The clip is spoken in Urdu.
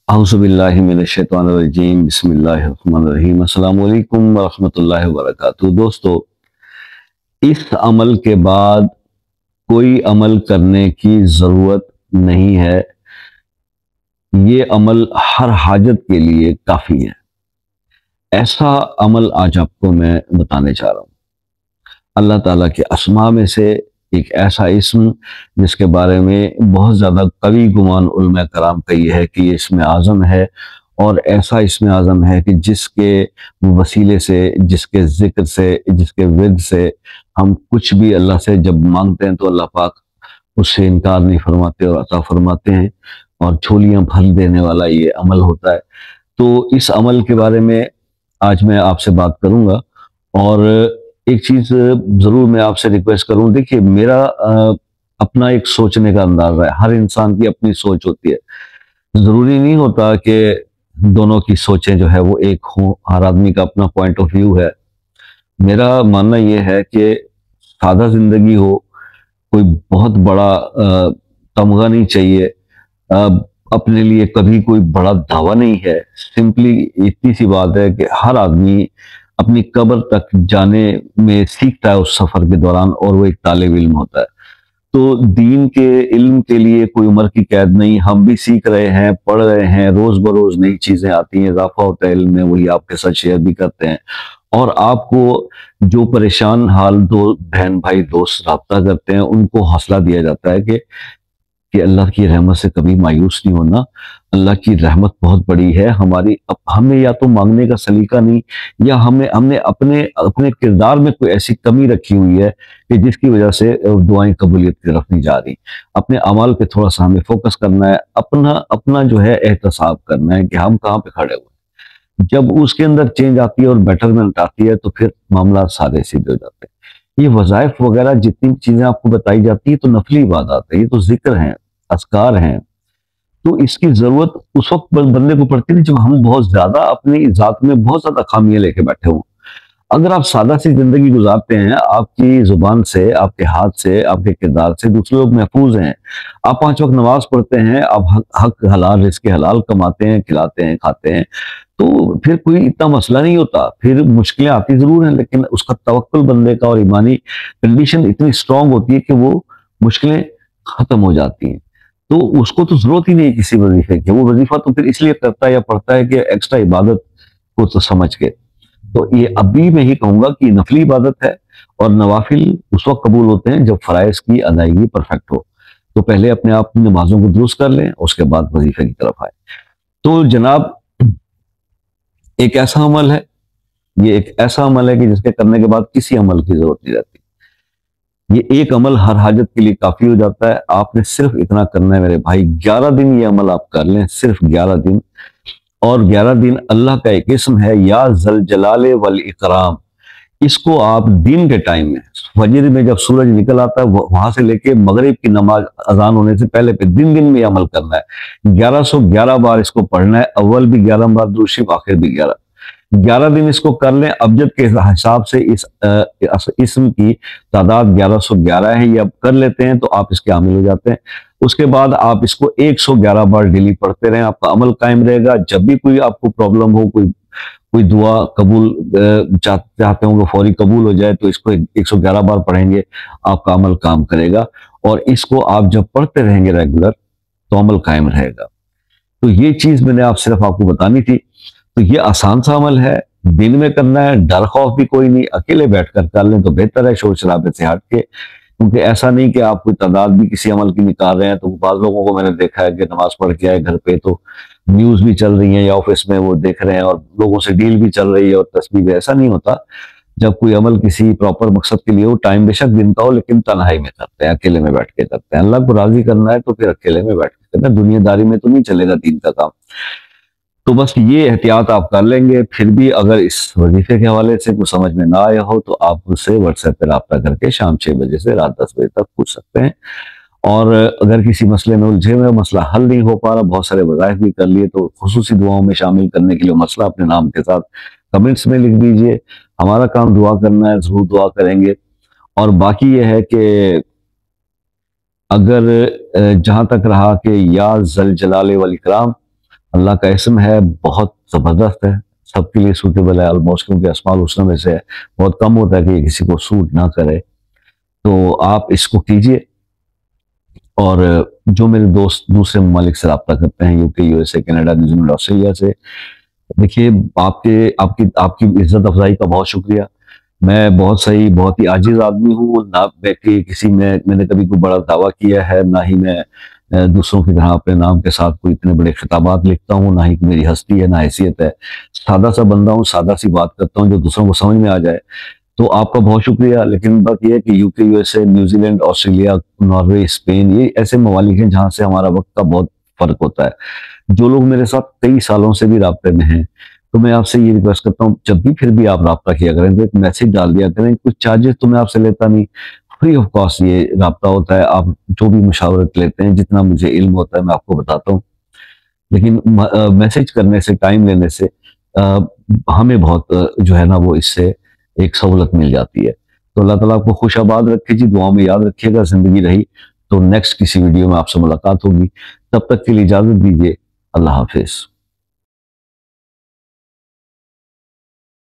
اعوذ باللہ من الشیطان الرجیم بسم اللہ الرحمن الرحیم السلام علیکم ورحمۃ اللہ وبرکاتہ۔ دوستو، اس عمل کے بعد کوئی عمل کرنے کی ضرورت نہیں ہے۔ یہ عمل ہر حاجت کے لیے کافی ہے۔ ایسا عمل آج آپ کو میں بتانے چاہ رہا ہوں۔ اللہ تعالیٰ کے اسماء میں سے ایک ایسا اسم جس کے بارے میں بہت زیادہ قوی گمان علماء کرام کا یہ ہے کہ یہ اسم اعظم ہے، اور ایسا اسم اعظم ہے کہ جس کے وسیلے سے، جس کے ذکر سے، جس کے ورد سے ہم کچھ بھی اللہ سے جب مانگتے ہیں تو اللہ پاک اس سے انکار نہیں فرماتے اور عطا فرماتے ہیں، اور جھولیاں بھر دینے والا یہ عمل ہوتا ہے۔ تو اس عمل کے بارے میں آج میں آپ سے بات کروں گا، اور ایک چیز ضرور میں آپ سے ریکویسٹ کروں۔ دیکھیے، میرا اپنا ایک سوچنے کا انداز ہے، ہر انسان کی اپنی سوچ ہوتی ہے، ضروری نہیں ہوتا کہ دونوں کی سوچیں جو ہے وہ ایک ہوں، ہر آدمی کا اپنا پوائنٹ آف ویو ہے۔ میرا ماننا یہ ہے کہ سادہ زندگی ہو، کوئی بہت بڑا تمغہ نہیں چاہیے، اپنے لیے کبھی کوئی بڑا دعویٰ نہیں ہے، سمپلی اتنی سی بات ہے کہ ہر آدمی اپنی قبر تک جانے میں سیکھتا ہے اس سفر کے دوران، اور وہ ایک طالب علم ہوتا ہے۔ تو دین کے علم کے لیے کوئی عمر کی قید نہیں، ہم بھی سیکھ رہے ہیں، پڑھ رہے ہیں، روز بروز نئی چیزیں آتی ہیں، اضافہ ہوتا ہے علم میں، وہی آپ کے ساتھ شیئر بھی کرتے ہیں۔ اور آپ کو جو پریشان حال دو بہن بھائی دوست رابطہ کرتے ہیں، ان کو حوصلہ دیا جاتا ہے کہ اللہ کی رحمت سے کبھی مایوس نہیں ہونا، اللہ کی رحمت بہت بڑی ہے۔ ہمیں یا تو مانگنے کا سلیقہ نہیں، یا ہم نے اپنے کردار میں کوئی ایسی کمی رکھی ہوئی ہے کہ جس کی وجہ سے دعائیں قبولیت کی طرف نہیں جا رہی۔ اپنے اعمال پہ تھوڑا سا ہمیں فوکس کرنا ہے، اپنا جو ہے احتساب کرنا ہے کہ ہم کہاں پہ کھڑے ہوئے ہیں۔ جب اس کے اندر چینج آتی ہے اور بیٹرمنٹ آتی ہے تو پھر معاملات سادے سیدھے ہو جاتے ہیں۔ یہ وظائف وغیرہ جتنی چیزیں آپ کو بتائی جاتی ہے تو نفلی عبادات ہے، یہ تو ذکر ہیں، اذکار ہیں، تو اس کی ضرورت اس وقت بندے کو پڑتی ہے جب ہم بہت زیادہ اپنی ذات میں بہت زیادہ خامیاں لے کے بیٹھے ہوں۔ اگر آپ سادہ سی زندگی گزارتے ہیں، آپ کی زبان سے، آپ کے ہاتھ سے، آپ کے کردار سے دوسرے لوگ محفوظ ہیں، آپ 5 وقت نماز پڑھتے ہیں، آپ حق حلال رزق حلال کماتے ہیں، کھلاتے ہیں، کھاتے ہیں، تو پھر کوئی اتنا مسئلہ نہیں ہوتا۔ پھر مشکلیں آتی ضرور ہیں، لیکن اس کا توکل بندے کا اور ایمانی کنڈیشن اتنی اسٹرانگ ہوتی ہے کہ وہ مشکلیں ختم ہو جاتی ہیں۔ تو اس کو تو ضرورت ہی نہیں کسی وظیفے کی، وہ وظیفہ تو پھر اس لیے کرتا ہے یا پڑھتا ہے کہ ایکسٹرا عبادت کو تو سمجھ کے۔ تو یہ ابھی میں ہی کہوں گا کہ نفلی عبادت ہے، اور نوافل اس وقت قبول ہوتے ہیں جب فرائض کی ادائیگی پرفیکٹ ہو۔ تو پہلے اپنے آپ نمازوں کو درست کر لیں، اس کے بعد وظیفے کی طرف آئے۔ تو جناب، ایک ایسا عمل ہے، یہ ایک ایسا عمل ہے کہ جس کے کرنے کے بعد کسی عمل کی ضرورت نہیں رہتی۔ یہ ایک عمل ہر حاجت کے لیے کافی ہو جاتا ہے۔ آپ نے صرف اتنا کرنا ہے میرے بھائی، 11 دن یہ عمل آپ کر لیں، صرف 11 دن۔ اور 11 دن اللہ کا ایک اسم ہے، یا ذل جلال والاکرام۔ اس کو آپ دن کے ٹائم میں، فجر میں جب سورج نکل آتا ہے وہاں سے لے کے مغرب کی نماز اذان ہونے سے پہلے پہ دن میں یہ عمل کرنا ہے۔ 1111 بار اس کو پڑھنا ہے، اول بھی 11 بار درود شریف، آخر بھی 11 دن اس کو کر لیں۔ ابجد کے حساب سے اس اسم کی تعداد 1111 ہے، یہ اب کر لیتے ہیں تو آپ اس کے عامل ہو جاتے ہیں۔ اس کے بعد آپ اس کو 111 بار ڈیلی پڑھتے رہیں، آپ کا عمل قائم رہے گا۔ جب بھی کوئی آپ کو پرابلم ہو، کوئی دعا قبول چاہتے ہوں کہ فوری قبول ہو جائے، تو اس کو 111 بار پڑھیں گے، آپ کا عمل کام کرے گا۔ اور اس کو آپ جب پڑھتے رہیں گے ریگولر تو عمل قائم رہے گا۔ تو یہ چیز میں نے صرف آپ کو بتانی تھی۔ تو یہ آسان سا عمل ہے، دن میں کرنا ہے، ڈر خوف بھی کوئی نہیں، اکیلے بیٹھ کر کر لیں تو بہتر ہے شور شرابے سے ہٹ کے، کیونکہ ایسا نہیں کہ آپ کوئی تعداد بھی کسی عمل کی نکال رہے ہیں۔ تو بعض لوگوں کو میں نے دیکھا ہے کہ نماز پڑھ کے آئے گھر پہ تو نیوز بھی چل رہی ہیں یا آفس میں وہ دیکھ رہے ہیں اور لوگوں سے ڈیل بھی چل رہی ہے اور تسبیح بھی۔ ایسا نہیں ہوتا۔ جب کوئی عمل کسی پراپر مقصد کے لیے ہو، ٹائم بے شک دن کا ہو، لیکن تنہائی میں کرتے ہیں، اکیلے میں بیٹھ کے کرتے ہیں۔ اللہ کو راضی کرنا ہے تو پھر اکیلے میں بیٹھ کے کرنا ہے، دنیا داری میں تو نہیں چلے گا دین کا کام۔ تو بس یہ احتیاط آپ کر لیں گے۔ پھر بھی اگر اس وظیفے کے حوالے سے کچھ سمجھ میں نہ آیا ہو تو آپ اس سے واٹس ایپ پہ رابطہ کر کے شام 6 بجے سے رات 10 بجے تک پوچھ سکتے ہیں۔ اور اگر کسی مسئلے میں الجھے ہوئے، مسئلہ حل نہیں ہو پا رہا، بہت سارے وظائف بھی کر لیے، تو خصوصی دعاؤں میں شامل کرنے کے لیے مسئلہ اپنے نام کے ساتھ کمنٹس میں لکھ دیجئے۔ ہمارا کام دعا کرنا ہے، ضرور دعا کریں گے۔ اور باقی یہ ہے کہ اگر جہاں تک رہا کہ یا ذل جلال والاکرام، اللہ کا اسم ہے، بہت زبردست ہے، سب کے لیے سوٹیبل ہے آلموسٹ، کیونکہ اسماء الحسنی میں سے ہے، بہت کم ہوتا ہے کہ یہ کسی کو سوٹ نہ کرے. تو آپ اس کو کیجئے. اور جو میرے دوست دوسرے ممالک سے رابطہ کرتے ہیں، you K, U S a, Canada, New Zealand, Australia سے، دیکھیے آپ کی عزت افزائی کا بہت شکریہ. میں بہت ہی عاجز آدمی ہوں، نہ میں نے کبھی کوئی بڑا دعویٰ کیا ہے، نہ ہی میں دوسروں کی طرح اپنے نام کے ساتھ کوئی اتنے بڑے خطابات لکھتا ہوں، نہ ہی میری ہستی ہے، نہ حیثیت ہے. سادہ سا بندہ ہوں، سادہ سی بات کرتا ہوں جو دوسروں کو سمجھ میں آ جائے. تو آپ کا بہت شکریہ. لیکن بات یہ ہے کہ U K, U S A, New Zealand, Australia, Norway, Spain, یہ ایسے ممالک ہیں جہاں سے ہمارا وقت کا بہت فرق ہوتا ہے. جو لوگ میرے ساتھ کئی سالوں سے بھی رابطے میں ہیں، تو میں آپ سے یہ ریکویسٹ کرتا ہوں، جب بھی پھر بھی آپ رابطہ کیا کریں تو ایک میسج ڈال دیا کریں. کچھ چارجز تو میں آپ سے لیتا نہیں، فری آف کاسٹ یہ رابطہ ہوتا ہے. آپ جو بھی مشاورت لیتے ہیں، جتنا مجھے علم ہوتا ہے میں آپ کو بتاتا ہوں. لیکن میسج کرنے سے، ٹائم لینے سے ہمیں بہت جو ہے نا وہ اس سے ایک سہولت مل جاتی ہے. تو اللہ تعالیٰ آپ کو خوش آباد رکھے جی، دعاؤں میں یاد رکھیے گا. زندگی رہی تو نیکسٹ کسی ویڈیو میں آپ سے ملاقات ہوگی. تب تک کے لیے اجازت دیجیے. اللہ حافظ.